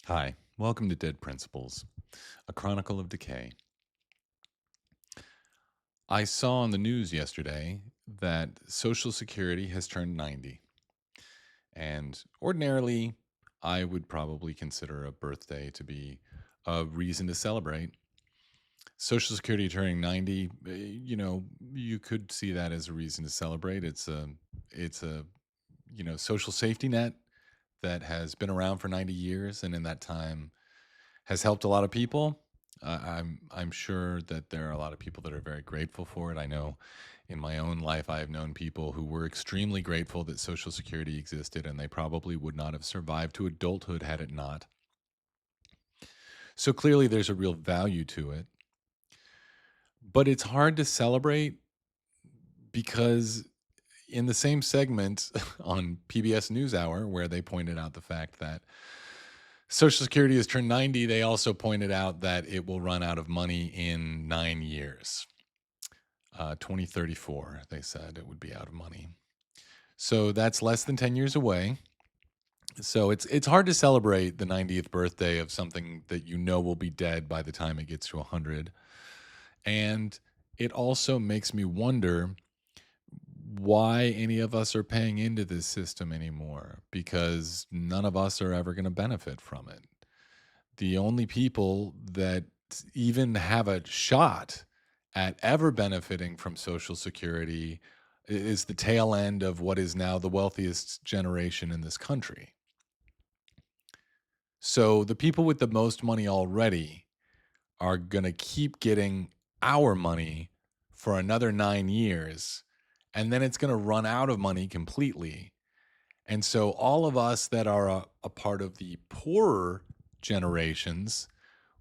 Hi, welcome to Dead Principles, a chronicle of decay. I saw on the news yesterday that Social Security has turned 90. And ordinarily, I would probably consider a birthday to be a reason to celebrate. Social Security turning 90, you could see that as a reason to celebrate. It's a social safety net that has been around for 90 years and in that time has helped a lot of people. I'm sure that there are a lot of people that are very grateful for it. I know in my own life I have known people who were extremely grateful that Social Security existed, and they probably would not have survived to adulthood had it not. So clearly, there's a real value to it, but it's hard to celebrate because in the same segment on PBS NewsHour, where they pointed out the fact that Social Security has turned 90, they also pointed out that it will run out of money in 9 years. 2034, they said it would be out of money. So that's less than 10 years away. So it's hard to celebrate the 90th birthday of something that you know will be dead by the time it gets to 100. And it also makes me wonder why any of us are paying into this system anymore, because none of us are ever going to benefit from it. The only people that even have a shot at ever benefiting from Social Security is the tail end of what is now the wealthiest generation in this country. So the people with the most money already are going to keep getting our money for another 9 years, and then it's going to run out of money completely. And so all of us that are a part of the poorer generations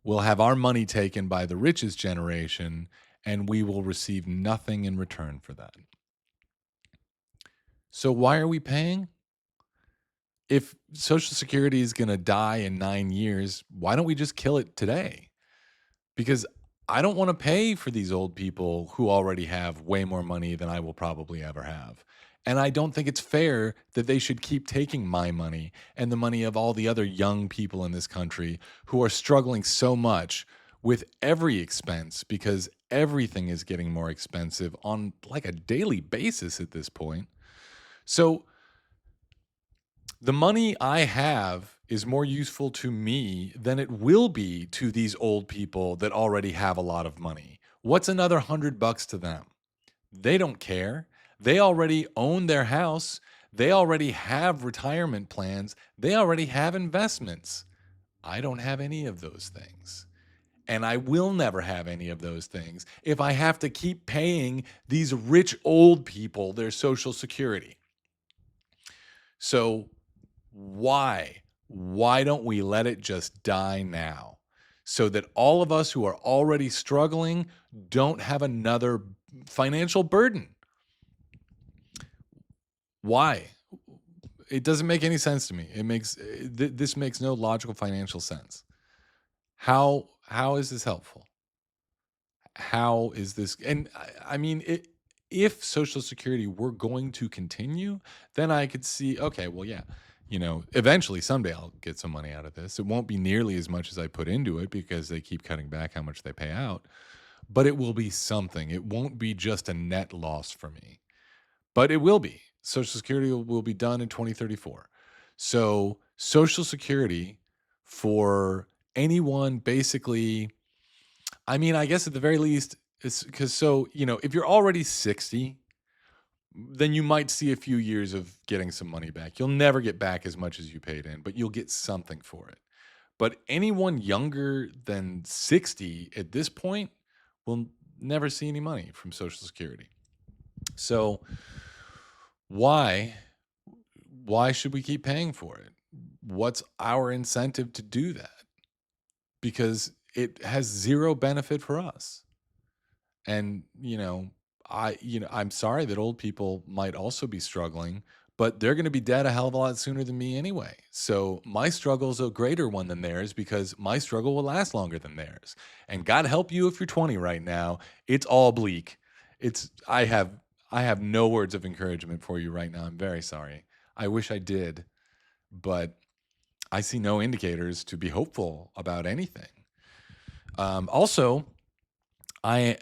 will have our money taken by the richest generation, and we will receive nothing in return for that. So why are we paying? If Social Security is going to die in 9 years, why don't we just kill it today? Because I don't want to pay for these old people who already have way more money than I will probably ever have. And I don't think it's fair that they should keep taking my money and the money of all the other young people in this country who are struggling so much with every expense because everything is getting more expensive on like a daily basis at this point. So the money I have is more useful to me than it will be to these old people that already have a lot of money. What's another $100 to them? They don't care. They already own their house. They already have retirement plans. They already have investments. I don't have any of those things. And I will never have any of those things if I have to keep paying these rich old people their Social Security. So why? Why don't we let it just die now so that all of us who are already struggling don't have another financial burden? Why? It doesn't make any sense to me. This makes no logical financial sense. How is this helpful? How is this? And I mean, if Social Security were going to continue, then I could see, okay, well, yeah, eventually someday I'll get some money out of this. It won't be nearly as much as I put into it because they keep cutting back how much they pay out, but it will be something. It won't be just a net loss for me, but it will be. Social Security will be done in 2034. So, Social Security for anyone basically, I mean, I guess at the very least, it's because if you're already 60, then you might see a few years of getting some money back. You'll never get back as much as you paid in, but you'll get something for it. But anyone younger than 60 at this point will never see any money from Social Security. So why why should we keep paying for it? What's our incentive to do that? Because it has zero benefit for us. And, I'm sorry that old people might also be struggling, but they're going to be dead a hell of a lot sooner than me anyway. So my struggle is a greater one than theirs because my struggle will last longer than theirs. And God help you if you're 20 right now. It's all bleak. It's I have no words of encouragement for you right now. I'm very sorry. I wish I did, but I see no indicators to be hopeful about anything. Also, I,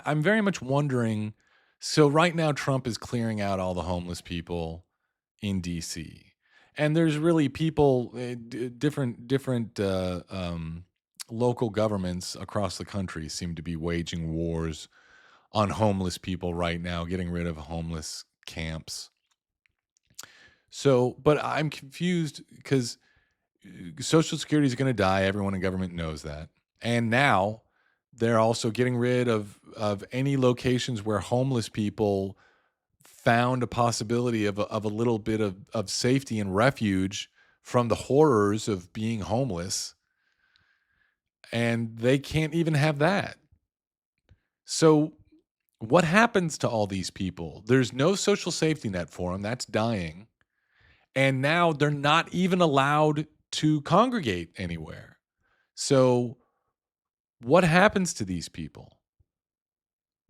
I'm very much wondering. So right now, Trump is clearing out all the homeless people in DC, and there's really people, different local governments across the country seem to be waging wars on homeless people right now, getting rid of homeless camps. So, but I'm confused because Social Security is going to die. Everyone in government knows that. And now they're also getting rid of any locations where homeless people found a possibility of a little bit of safety and refuge from the horrors of being homeless. And they can't even have that. So, what happens to all these people? There's no social safety net for them. That's dying. And now they're not even allowed to congregate anywhere. So, what happens to these people?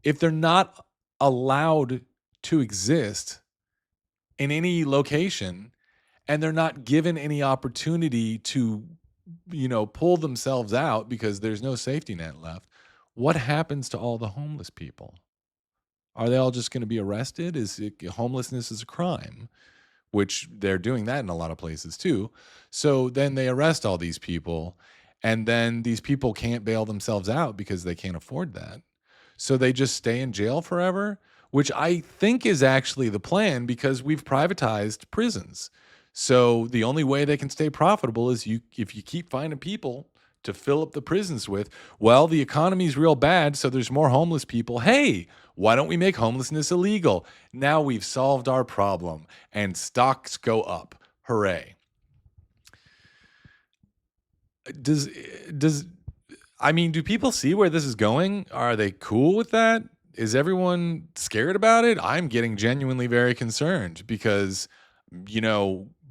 If they're not allowed to exist in any location and they're not given any opportunity to, pull themselves out because there's no safety net left, what happens to all the homeless people? Are they all just going to be arrested? Homelessness is a crime? Which they're doing that in a lot of places too. So then they arrest all these people, and then these people can't bail themselves out because they can't afford that. So they just stay in jail forever, which I think is actually the plan because we've privatized prisons. So the only way they can stay profitable is if you keep finding people to fill up the prisons with. Well, the economy's real bad, so there's more homeless people. Hey, why don't we make homelessness illegal? Now we've solved our problem and stocks go up. Hooray. Does does I mean, do people see where this is going? Are they cool with that? Is everyone scared about it? I'm getting genuinely very concerned because,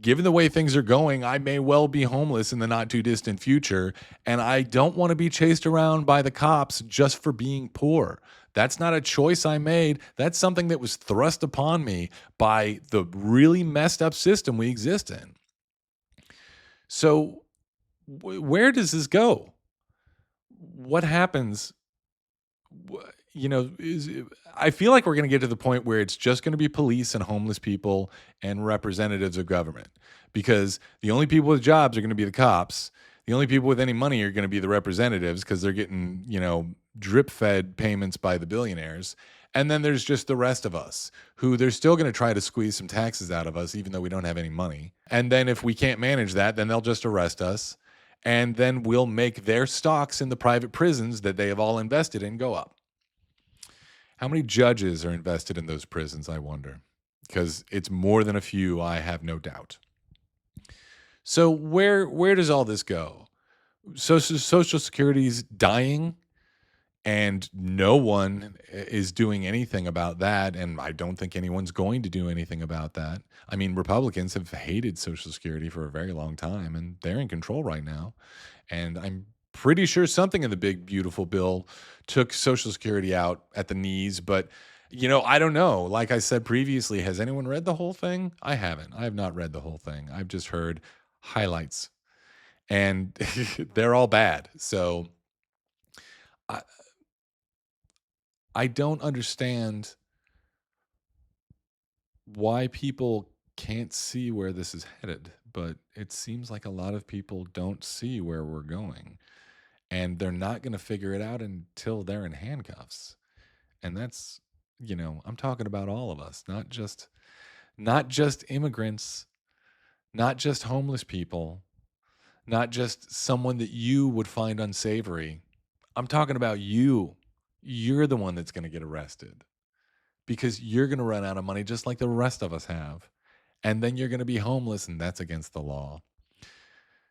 given the way things are going, I may well be homeless in the not too distant future. And I don't want to be chased around by the cops just for being poor. That's not a choice I made. That's something that was thrust upon me by the really messed up system we exist in. So, where does this go? What happens? I feel like we're going to get to the point where it's just going to be police and homeless people and representatives of government because the only people with jobs are going to be the cops. The only people with any money are going to be the representatives because they're getting, drip fed payments by the billionaires. And then there's just the rest of us who they're still going to try to squeeze some taxes out of us, even though we don't have any money. And then if we can't manage that, then they'll just arrest us. And then we'll make their stocks in the private prisons that they have all invested in go up. How many judges are invested in those prisons, I wonder? Because it's more than a few, I have no doubt. So where does all this go? Social Security's dying, and no one is doing anything about that, and I don't think anyone's going to do anything about that. I mean, Republicans have hated Social Security for a very long time, and they're in control right now. And I'm pretty sure something in the big beautiful bill took Social Security out at the knees, but I don't know. Like I said previously, has anyone read the whole thing? I haven't. I have not read the whole thing. I've just heard highlights, and they're all bad. So I I don't understand why people can't see where this is headed, but it seems like a lot of people don't see where we're going, and they're not going to figure it out until they're in handcuffs. And that's, I'm talking about all of us, not just immigrants, not just homeless people, not just someone that you would find unsavory. I'm talking about you. You're the one that's going to get arrested because you're going to run out of money just like the rest of us have. And then you're going to be homeless, and that's against the law.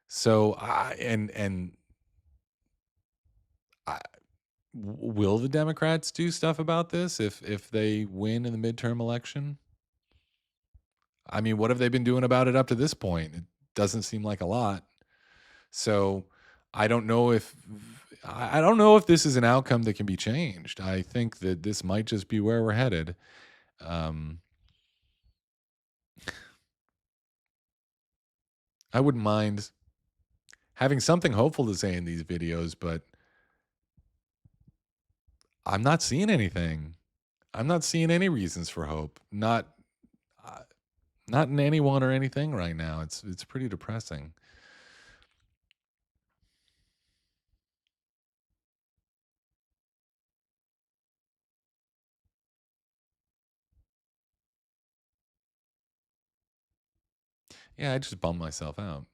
So I will the Democrats do stuff about this if they win in the midterm election? I mean, what have they been doing about it up to this point? It doesn't seem like a lot. So I don't know if I don't know if this is an outcome that can be changed. I think that this might just be where we're headed. Um, I wouldn't mind having something hopeful to say in these videos, but I'm not seeing anything. I'm not seeing any reasons for hope. Uh, not in anyone or anything right now. It's pretty depressing. Yeah, I just bummed myself out.